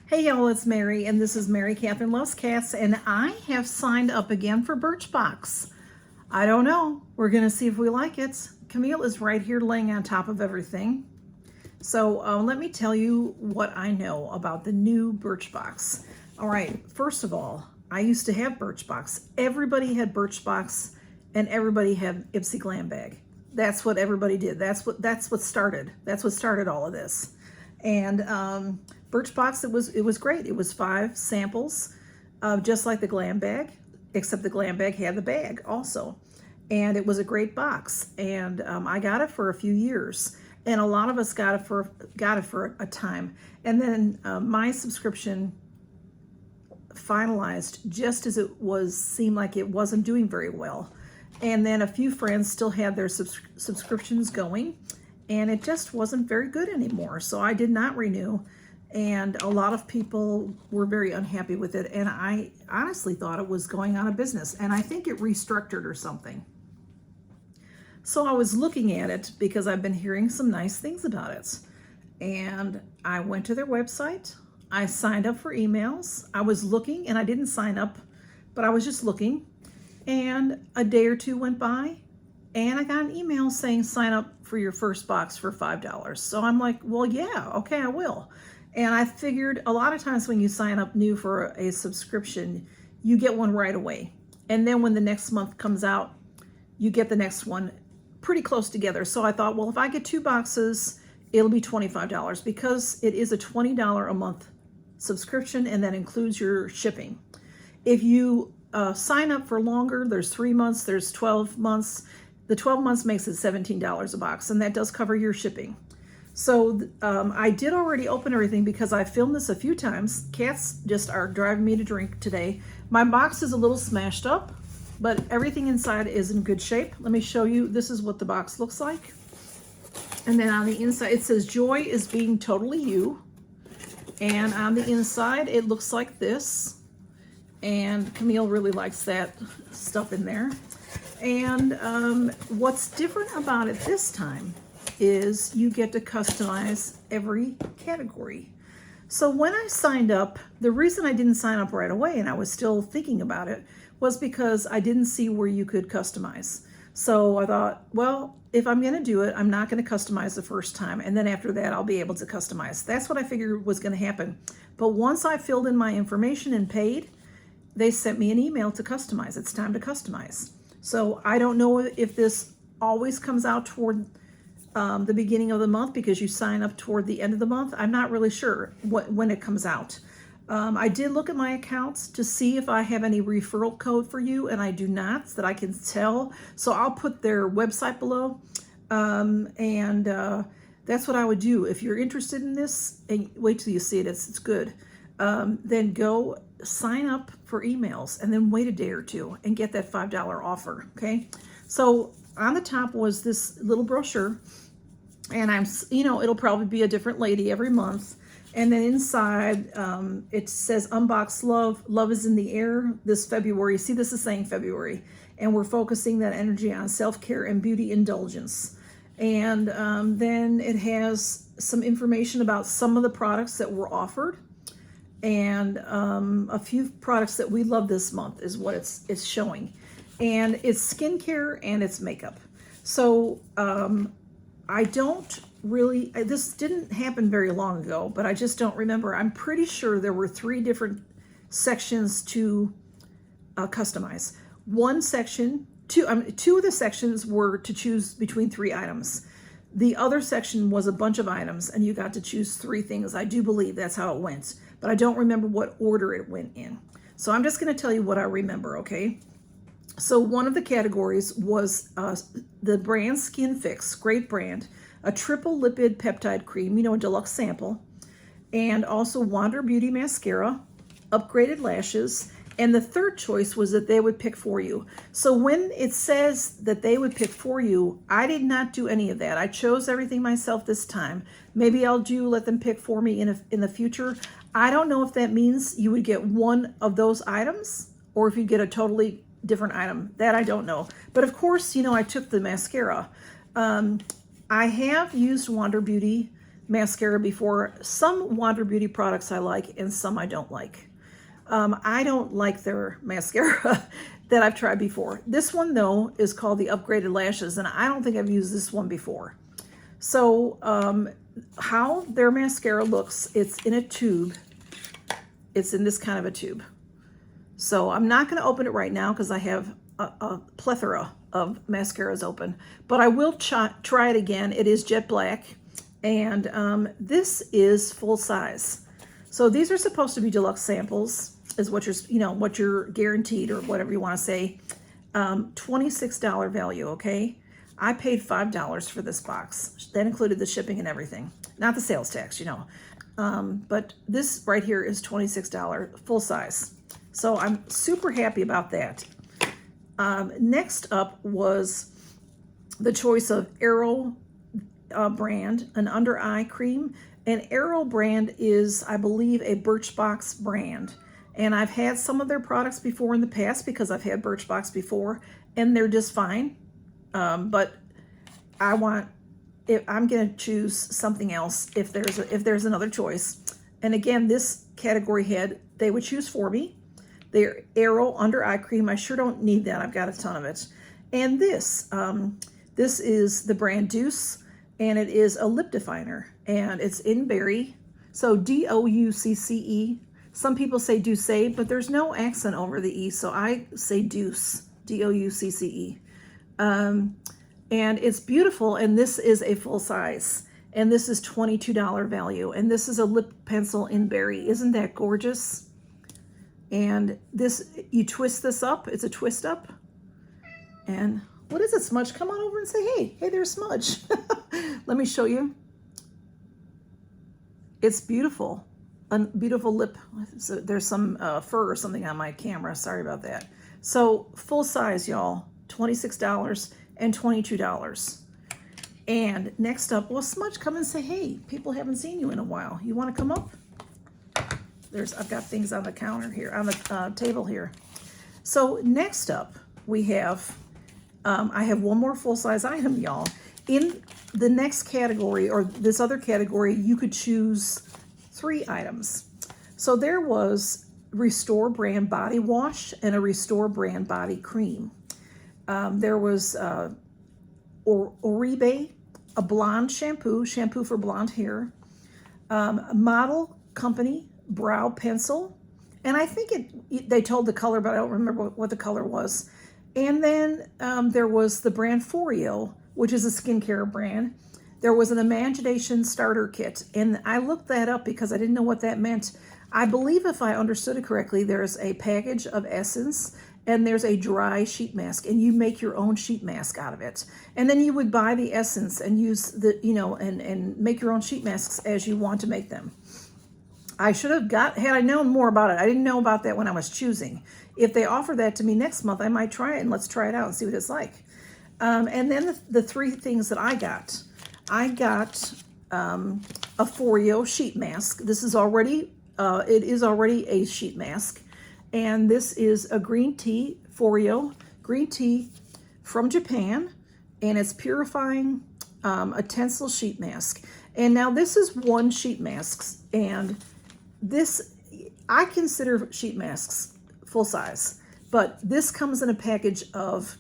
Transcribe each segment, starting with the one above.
Hey y'all, it's Mary, and this is Mary Catherine Loves Cats, and I have signed up again for Birchbox. I don't know. We're going to see if we like it. Camille is right here laying on top of everything. So let me tell you what I know about the new Birchbox. All right, first of all, I used to have Birchbox. Everybody had Birchbox, and everybody had Ipsy Glam Bag. That's what everybody did. That's what started. That's what started all of this. And Birchbox, it was great. It was 5 samples, just like the Glam Bag, except the Glam Bag had the bag also. And it was a great box. And I got it for a few years. And a lot of us got it for a time. And then my subscription finalized just as seemed like it wasn't doing very well. And then a few friends still had their subscriptions going, and it just wasn't very good anymore. So I did not renew, and a lot of people were very unhappy with it. And I honestly thought it was going out of business, and I think it restructured or something. So I was looking at it because I've been hearing some nice things about it. And I went to their website. I signed up for emails. I was looking, and I didn't sign up, but I was just looking. And a day or two went by, and I got an email saying sign up for your first box for $5. So I'm like, well, yeah, okay, I will. And I figured a lot of times when you sign up new for a subscription, you get one right away. And then when the next month comes out, you get the next one pretty close together. So I thought, well, if I get 2 boxes, it'll be $25 because it is a $20 a month subscription, and that includes your shipping. If you sign up for longer, there's 3 months, there's 12 months. The 12 months makes it $17 a box, and that does cover your shipping. So I did already open everything because I filmed this a few times. Cats just are driving me to drink today. My box is a little smashed up, but everything inside is in good shape. Let me show you. This is what the box looks like. And then on the inside, it says, "Joy is being totally you." And on the inside, it looks like this. And Camille really likes that stuff in there. And what's different about it this time is you get to customize every category. So when I signed up, the reason I didn't sign up right away, and I was still thinking about it, was because I didn't see where you could customize. So I thought, well, if I'm going to do it, I'm not going to customize the first time, and then after that I'll be able to customize. That's what I figured was going to happen. But once I filled in my information and paid, they sent me an email to customize. It's time to customize. So I don't know if this always comes out toward the beginning of the month because you sign up toward the end of the month. I'm not really sure when it comes out. I did look at my accounts to see if I have any referral code for you, and I do not, so that I can tell. So I'll put their website below, and that's what I would do. If you're interested in this, and wait till you see it, it's good, then go sign up for emails and then wait a day or two and get that $5 offer, okay? So on the top was this little brochure, and it'll probably be a different lady every month. And then inside, it says Unbox Love. Love is in the air this February. See, this is saying February. And we're focusing that energy on self-care and beauty indulgence. And then it has some information about some of the products that were offered. And a few products that we love this month is what it's showing. And it's skincare and it's makeup. So I don't really, this didn't happen very long ago, but I just don't remember. I'm pretty sure there were 3 different sections to customize. One section, two of the sections were to choose between 3 items. The other section was a bunch of items, and you got to choose 3 things. I do believe that's how it went, but I don't remember what order it went in. So I'm just going to tell you what I remember, okay? So one of the categories was the brand Skin Fix, great brand, a triple lipid peptide cream, a deluxe sample, and also Wander Beauty mascara, upgraded lashes, and the third choice was that they would pick for you. So when it says that they would pick for you, I did not do any of that. I chose everything myself this time. Maybe I'll let them pick for me in the future. I don't know if that means you would get one of those items or if you get a totally different item. That I don't know. But of course, I took the mascara. I have used Wander Beauty mascara before. Some Wander Beauty products I like and some I don't like. I don't like their mascara that I've tried before. This one though is called the Upgraded Lashes, and I don't think I've used this one before. So how their mascara looks, it's in a tube. It's in this kind of a tube. So I'm not going to open it right now because I have a plethora of mascaras open, but I will try it again. It is jet black, and this is full size. So these are supposed to be deluxe samples, is what what you're guaranteed, or whatever you want to say. $26 value, okay? I paid $5 for this box. That included the shipping and everything, not the sales tax, but this right here is $26 full size. So I'm super happy about that. Next up was the choice of Arrow brand, an under eye cream. And Arrow brand is, I believe, a Birchbox brand. And I've had some of their products before in the past because I've had Birchbox before, and they're just fine. But I'm going to choose something else if there's another choice. And again, this category head, they would choose for me. They're Arrow under eye cream. I sure don't need that. I've got a ton of it. And this is the brand Deuce, and it is a lip definer, and it's in berry. So D-O-U-C-C-E. Some people say Douce, but there's no accent over the E, so I say Deuce, D-O-U-C-C-E. And it's beautiful, and this is a full size, and this is $22 value, and this is a lip pencil in berry. Isn't that gorgeous? And this, you twist this up, it's a twist up, and what is it, Smudge? Come on over and say, hey, there's Smudge. Let me show you. It's beautiful, a beautiful lip. So there's some fur or something on my camera, sorry about that. So full size, y'all, $26 and $22. And next up, well, Smudge, come and say, hey, people haven't seen you in a while. You want to come up? I've got things on the counter here, on the table here. So next up, we have, I have one more full-size item, y'all. In the next category, or this other category, you could choose 3 items. So there was Restore brand body wash and a Restore brand body cream. There was Oribe, a blonde shampoo for blonde hair. Model Company brow pencil, and I think they told the color, but I don't remember what the color was. And then there was the brand Foreo, which is a skincare brand. There was an Imagination starter kit, and I looked that up because I didn't know what that meant. I believe, if I understood it correctly, there's a package of essence and there's a dry sheet mask, and you make your own sheet mask out of it. And then you would buy the essence and use the, and make your own sheet masks as you want to make them. I should have had I known more about it. I didn't know about that when I was choosing. If they offer that to me next month, I might try it, and let's try it out and see what it's like. And then the 3 things that I got a Foreo sheet mask. This is already, it is already a sheet mask. And this is a green tea, Foreo green tea from Japan, and it's purifying a Tencel sheet mask. And now this is 1 sheet mask, and this, I consider sheet masks full size, but this comes in a package of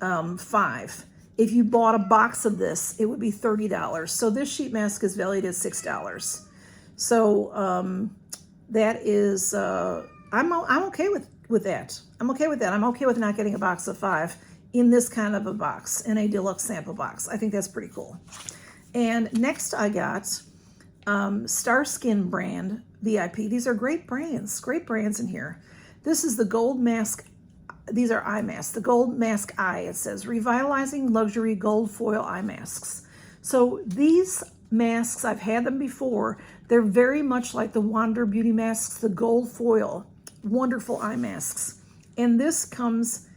5. If you bought a box of this, it would be $30. So this sheet mask is valued at $6. So that is, I'm okay with that. I'm okay with that. I'm okay with not getting a box of 5 in this kind of a box, in a deluxe sample box. I think that's pretty cool. And next I got Star Skin brand VIP. These are great brands in here. This is the Gold Mask. These are eye masks. The Gold Mask Eye, it says, revitalizing luxury gold foil eye masks. So these masks, I've had them before. They're very much like the Wander Beauty masks, the gold foil, wonderful eye masks. And this comes,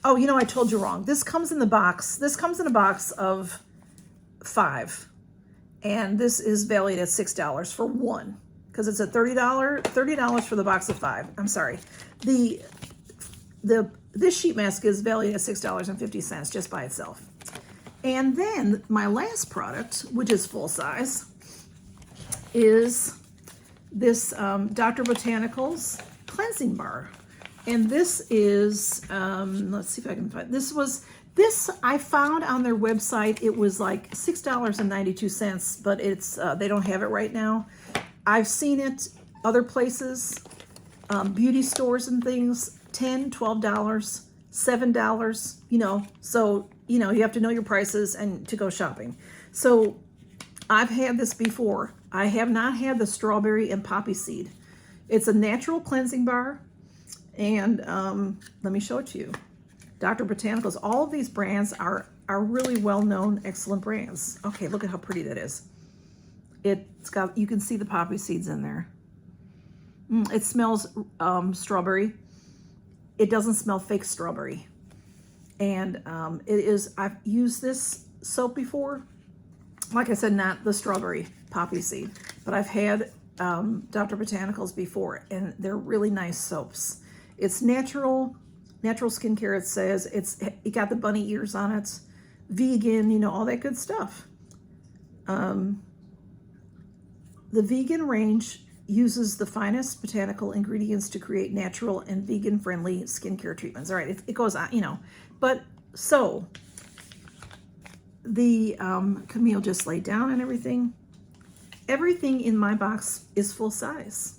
oh, I told you wrong. This comes in the box. This comes in a box of 5. And this is valued at $6 for 1, because it's a $30 for the box of 5. I'm sorry. This sheet mask is valued at $6.50 just by itself. And then my last product, which is full size, is this Dr. Botanicals cleansing bar. And this is, let's see if I can find, this I found on their website. It was like $6.92, but it's, they don't have it right now. I've seen it other places, beauty stores and things, $10, $12, $7, you know, so, you know, you have to know your prices and to go shopping. So I've had this before. I have not had the strawberry and poppy seed. It's a natural cleansing bar. And let me show it to you. Dr. Botanicals, all of these brands are really well-known, excellent brands. Okay, look at how pretty that is. It's got, you can see the poppy seeds in there. It smells strawberry. It doesn't smell fake strawberry. And it is, I've used this soap before. Like I said, not the strawberry poppy seed, but I've had Dr. Botanicals before, and they're really nice soaps. It's natural skincare. It says it got the bunny ears on it, vegan, you know, all that good stuff. The vegan range uses the finest botanical ingredients to create natural and vegan-friendly skincare treatments. All right, it goes on, you know. But so the Camille just laid down and everything. Everything in my box is full size,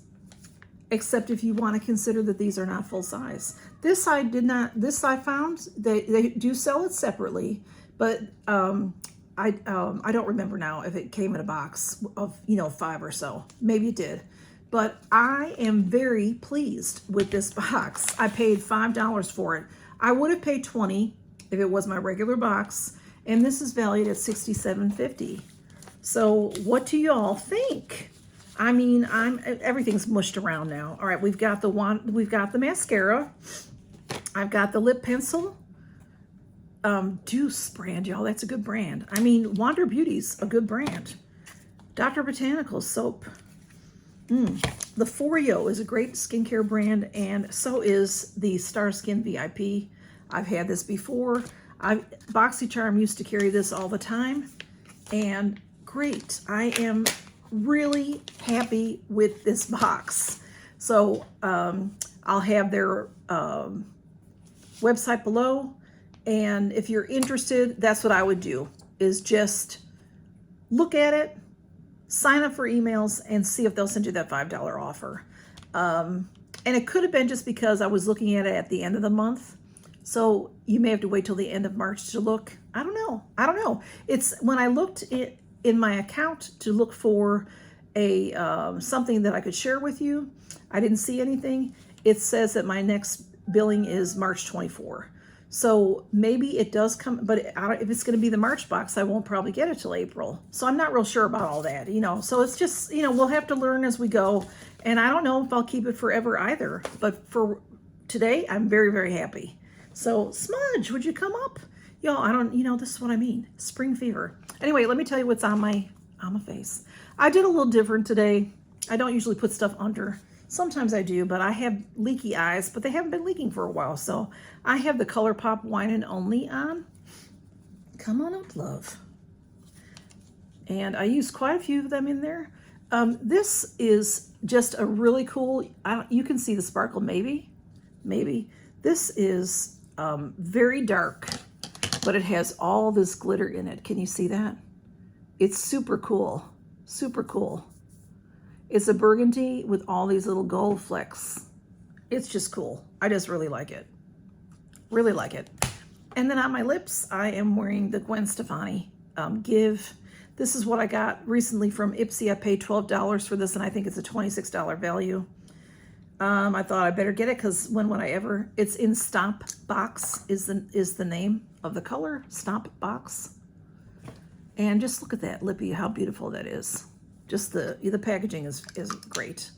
except if you want to consider that these are not full size. This I did not. This I found they do sell it separately, but I don't remember now if it came in a box of, you know, 5 or so. Maybe it did. But I am very pleased with this box. I paid $5 for it. I would have paid $20 if it was my regular box, and this is valued at $67.50. So what do y'all think? I mean, everything's mushed around now. All right, we've got the mascara. I've got the lip pencil. Deuce brand, y'all. That's a good brand. I mean, Wander Beauty's a good brand. Dr. Botanicals soap. The Foreo is a great skincare brand, and so is the Star Skin VIP. I've had this before. Boxycharm used to carry this all the time, and great. I am really happy with this box. So I'll have their website below, and if you're interested, that's what I would do, is just look at it, sign up for emails, and see if they'll send you that $5 offer. And it could have been just because I was looking at it at the end of the month. So you may have to wait till the end of March to look. I don't know. It's when I looked in my account to look for a something that I could share with you, I didn't see anything. It says that my next billing is March 24. So maybe it does come, but if it's going to be the March box, I won't probably get it till April. So I'm not real sure about all that, you know. So it's just, you know, we'll have to learn as we go. And I don't know if I'll keep it forever either. But for today, I'm very, very happy. So Smudge, would you come up? Y'all, you know, this is what I mean. Spring fever. Anyway, let me tell you what's on my face. I did a little different today. I don't usually put stuff under. Sometimes I do, but I have leaky eyes, but they haven't been leaking for a while. So I have the ColourPop Wine and Only on. Come on up, love. And I use quite a few of them in there. This is just a really cool, you can see the sparkle, maybe. This is very dark, but it has all this glitter in it. Can you see that? It's super cool, super cool. It's a burgundy with all these little gold flecks. It's just cool. I just really like it. Really like it. And then on my lips, I am wearing the Gwen Stefani Give. This is what I got recently from Ipsy. I paid $12 for this, and I think it's a $26 value. I thought I better get it because when would I ever? It's in Stomp Box is the name of the color, Stomp Box. And just look at that lippy, how beautiful that is. Just the packaging is great.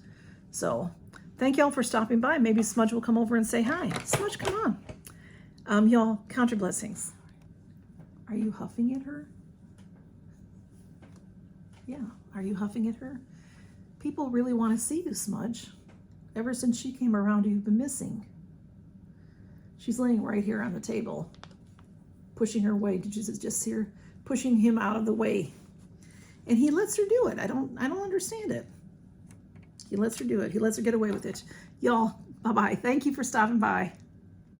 So thank y'all for stopping by. Maybe Smudge will come over and say hi. Smudge, come on. Y'all, count your blessings. Are you huffing at her? Yeah, are you huffing at her? People really want to see you, Smudge. Ever since she came around, you've been missing. She's laying right here on the table, pushing her away. Did you just hear? Pushing him out of the way. And he lets her do it. I don't understand it. He lets her do it. He lets her get away with it. Y'all, bye-bye. Thank you for stopping by.